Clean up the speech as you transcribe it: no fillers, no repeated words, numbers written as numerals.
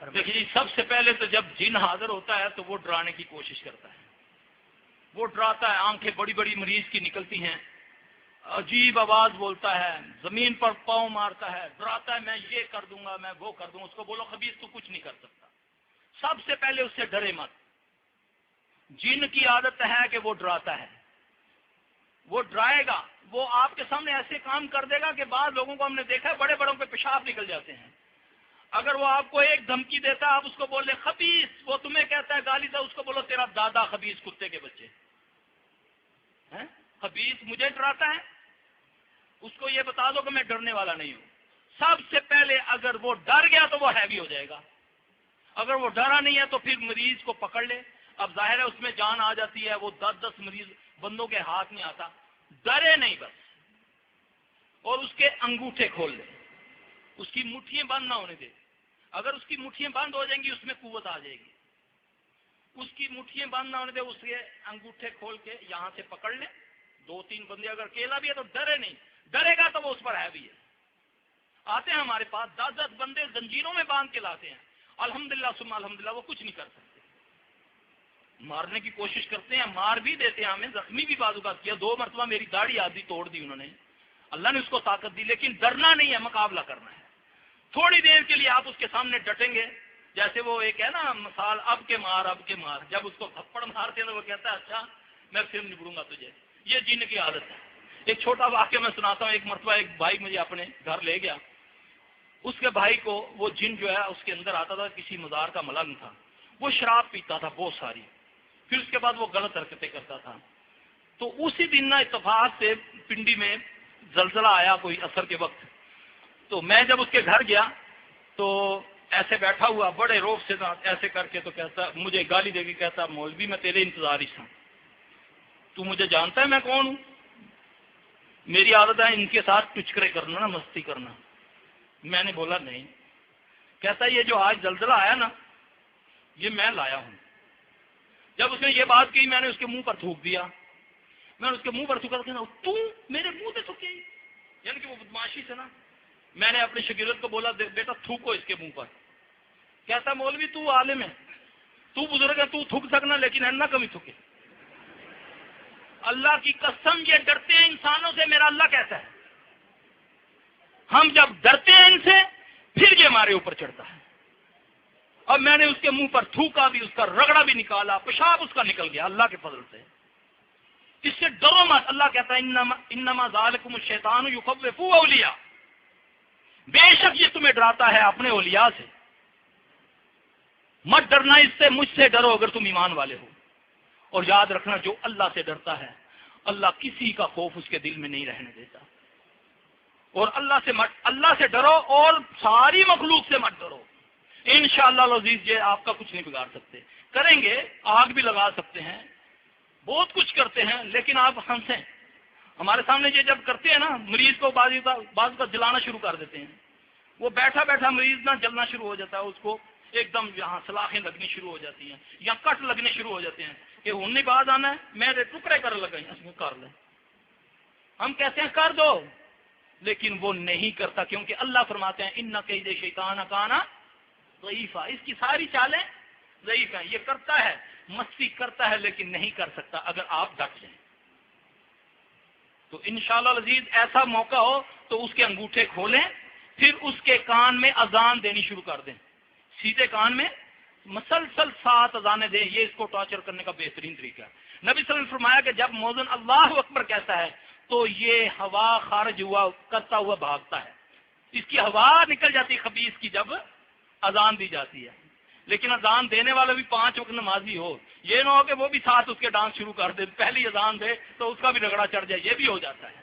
دیکھیے جی، سب سے پہلے تو جب جن حاضر ہوتا ہے تو وہ ڈرانے کی کوشش کرتا ہے، وہ ڈراتا ہے، آنکھیں بڑی بڑی مریض کی نکلتی ہیں، عجیب آواز بولتا ہے، زمین پر پاؤں مارتا ہے، ڈراتا ہے میں یہ کر دوں گا، میں وہ کر دوں گا۔ اس کو بولو خبیث تو کچھ نہیں کر سکتا۔ سب سے پہلے اس سے ڈرے مت۔ جن کی عادت ہے کہ وہ ڈراتا ہے، وہ ڈرائے گا، وہ آپ کے سامنے ایسے کام کر دے گا کہ بعض لوگوں کو ہم نے دیکھا ہے بڑے بڑوں پہ پیشاب نکل جاتے ہیں۔ اگر وہ آپ کو ایک دھمکی دیتا ہے، آپ اس کو بول رہے خبیث، وہ تمہیں کہتا ہے گالی سے، اس کو بولو تیرا دادا خبیث کتے کے بچے ہیں، خبیث مجھے ڈراتا ہے۔ اس کو یہ بتا دو کہ میں ڈرنے والا نہیں ہوں۔ سب سے پہلے اگر وہ ڈر گیا تو وہ ہیوی ہو جائے گا، اگر وہ ڈرا نہیں ہے تو پھر مریض کو پکڑ لے۔ اب ظاہر ہے اس میں جان آ جاتی ہے، وہ 10 مریض بندوں کے ہاتھ نہیں آتا، ڈرے نہیں بس، اور اس کے انگوٹھے کھول لے، اس کی مٹھیاں بند نہ ہونے دے۔ اگر اس کی مٹھیاں بند ہو جائیں گی اس میں قوت آ جائے گی۔ اس کی مٹھیاں بند نہ ہونے دے، اس کے انگوٹھے کھول کے یہاں سے پکڑ لے۔ 2-3 بندے اگر اکیلا بھی ہے تو ڈرے نہیں، ڈرے گا تو وہ اس پر ہے بھی ہے۔ آتے ہیں ہمارے پاس 10 بندے زنجیروں میں باندھ کے لاتے ہیں، الحمدللہ ثم الحمدللہ، وہ کچھ نہیں کر سکتے۔ مارنے کی کوشش کرتے ہیں، مار بھی دیتے ہیں، ہمیں زخمی بھی بازو کا کیا، 2 مرتبہ میری داڑھی آدھی توڑ دی انہوں نے، اللہ نے اس کو طاقت دی، لیکن ڈرنا نہیں ہے، مقابلہ کرنا ہے۔ تھوڑی دیر کے لیے آپ اس کے سامنے ڈٹیں گے، جیسے وہ ایک ہے نا مثال، اب کے مار اب کے مار، جب اس کو تھپڑ مارتے ہیں تو وہ کہتا ہے اچھا میں پھر نبڑوں گا تجھے۔ یہ جن کی عادت ہے۔ ایک چھوٹا واقعہ میں سناتا ہوں۔ ایک مرتبہ ایک بھائی مجھے اپنے گھر لے گیا، اس کے بھائی کو وہ جن جو ہے اس کے اندر آتا تھا، کسی مزار کا ملنگ تھا، وہ شراب پیتا تھا بہت ساری، پھر اس کے بعد وہ غلط حرکتیں کرتا تھا۔ تو اسی دن نہ اتفاق سے پنڈی میں زلزلہ آیا کوئی عصر کے وقت، تو میں جب اس کے گھر گیا تو ایسے بیٹھا ہوا بڑے روب سے ایسے کر کے تو کہتا، مجھے گالی دے کے کہتا مولوی میں تیرے انتظار ہی تھا، تو مجھے جانتا ہے میں کون ہوں؟ میری عادت ہے ان کے ساتھ ٹچکرے کرنا نا، مستی کرنا۔ میں نے بولا نہیں۔ کہتا یہ جو آج زلزلہ آیا نا یہ میں لایا ہوں۔ جب اس نے یہ بات کی میں نے اس کے منہ پر تھوک دیا، میں نے اس کے منہ پر تھوکا، تو میرے منہ پہ تھوکی، یعنی کہ وہ بدماشی سے نا۔ میں نے اپنے شاگرد کو بولا بیٹا تھوکو اس کے منہ پر۔ کہتا مولوی تو عالم ہے، تو بزرگ ہے، تو تھوک سکنا لیکن ہے نہ کمی تھوکے۔ اللہ کی قسم یہ ڈرتے ہیں انسانوں سے، میرا اللہ کہتا ہے ہم جب ڈرتے ہیں ان سے پھر یہ ہمارے اوپر چڑھتا ہے۔ اب میں نے اس کے منہ پر تھوکا بھی، اس کا رگڑا بھی نکالا، پیشاب اس کا نکل گیا اللہ کے فضل سے۔ اس سے ڈرو مت، اللہ کہتا ہے انما ذالکم الشیطان یخوف اولیاء، بے شک یہ تمہیں ڈراتا ہے اپنے اولیاء سے۔ مت ڈرنا اس سے، مجھ سے ڈرو اگر تم ایمان والے ہو۔ اور یاد رکھنا جو اللہ سے ڈرتا ہے اللہ کسی کا خوف اس کے دل میں نہیں رہنے دیتا۔ اور اللہ سے ڈرو اور ساری مخلوق سے مت ڈرو۔ انشاءاللہ العزیز یہ آپ کا کچھ نہیں بگاڑ سکتے، کریں گے آگ بھی لگا سکتے ہیں، بہت کچھ کرتے ہیں، لیکن آپ ہنسیں۔ ہمارے سامنے یہ جب کرتے ہیں نا، مریض کو بعض کا جلانا شروع کر دیتے ہیں، وہ بیٹھا بیٹھا مریض نہ جلنا شروع ہو جاتا ہے، اس کو ایک دم یہاں سلاخیں لگنی شروع ہو جاتی ہیں یا کٹ لگنے شروع ہو جاتے ہیں کہ انہیں بعد آنا ہے میرے ٹکڑے کر لگائیں، اس میں کر لیں۔ ہم کہتے ہیں کر دو، لیکن وہ نہیں کرتا، کیونکہ اللہ فرماتے ہیں ان کید شیطان کان ضعیفا، اس کی ساری چالیں ضعیف ہیں۔ یہ کرتا ہے، مستی کرتا ہے، لیکن نہیں کر سکتا اگر آپ ڈٹ جائیں۔ تو انشاءاللہ العزیز ایسا موقع ہو تو اس کے انگوٹھے کھولیں، پھر اس کے کان میں اذان دینی شروع کر دیں، سیدھے کان میں مسلسل 7 اذانیں دیں۔ یہ اس کو ٹارچر کرنے کا بہترین طریقہ ہے۔ نبی صلی اللہ علیہ وسلم نے فرمایا کہ جب مؤذن اللہ اکبر کہتا ہے تو یہ ہوا خارج ہوا کرتا ہوا بھاگتا ہے، اس کی ہوا نکل جاتی خبیث کی جب اذان دی جاتی ہے۔ لیکن اذان دینے والا بھی 5 وقت نمازی ہو، یہ نہ ہو کہ وہ بھی ساتھ اس کے ڈانس شروع کر دے، پہلی اذان دے تو اس کا بھی رگڑا چڑھ جائے، یہ بھی ہو جاتا ہے۔